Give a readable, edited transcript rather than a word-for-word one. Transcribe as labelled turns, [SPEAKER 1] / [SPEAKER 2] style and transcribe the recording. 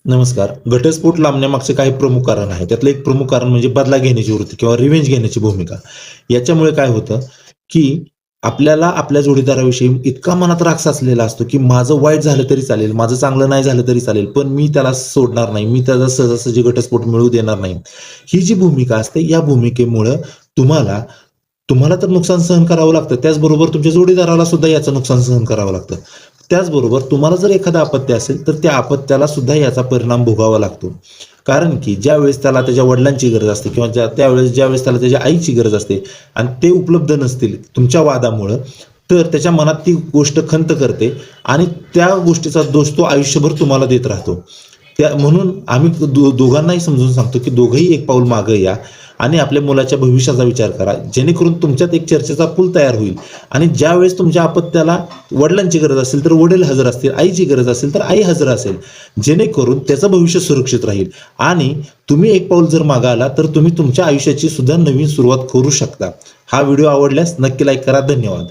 [SPEAKER 1] नमस्कार. घटस्फोट लांबण्यामागचे काही प्रमुख कारण आहे. त्यातलं एक प्रमुख कारण म्हणजे बदला घेण्याची वृत्ती किंवा रिव्हेंज घेण्याची भूमिका. याच्यामुळे काय होतं, की आपल्याला आपल्या जोडीदाराविषयी इतका मनात राग साचलेला असतो, की माझं वाईट झालं तरी चालेल, माझं चांगलं नाही झालं तरी चालेल, पण मी त्याला सोडणार नाही. मी त्याचा सहजासहजी घटस्फोट मिळवू देणार नाही. ही जी भूमिका असते, या भूमिकेमुळं तुम्हाला तुम्हाला तर नुकसान सहन करावं लागतं. त्याचबरोबर तुमच्या जोडीदाराला सुद्धा याचं नुकसान सहन करावं लागतं. त्याचबरोबर तुम्हाला जर एखादं अपत्य असेल, तर त्या अपत्याला सुद्धा याचा परिणाम भोगावा लागतो. कारण की ज्यावेळेस त्याला त्याच्या वडिलांची गरज असते किंवा ज्यावेळेस त्याला त्याच्या आईची गरज असते आणि ते उपलब्ध नसतील तुमच्या वादामुळं, तर त्याच्या मनात ती गोष्ट खंत करते आणि त्या गोष्टीचा दोष तो आयुष्यभर तुम्हाला देत राहतो. म्हणून आम्ही दोघांनाही समजून सांगतो, की दोघंही एक पाऊल मागं या आणि आपल्या मुलाच्या भविष्याचा विचार करा. जेणेकरून तुमच्यात एक चर्चेचा पूल तयार होईल आणि ज्यावेळेस तुमच्या अपत्याला वडिलांची गरज असेल, तर वडील हजर असतील. आईची गरज असेल, तर आई हजर असेल. जेणेकरून त्याचं भविष्य सुरक्षित राहील आणि तुम्ही एक पाऊल जर मागे आला, तर तुम्ही तुमच्या आयुष्याची सुद्धा नवीन सुरुवात करू शकता. हा व्हिडिओ आवडल्यास नक्की लाईक करा. धन्यवाद.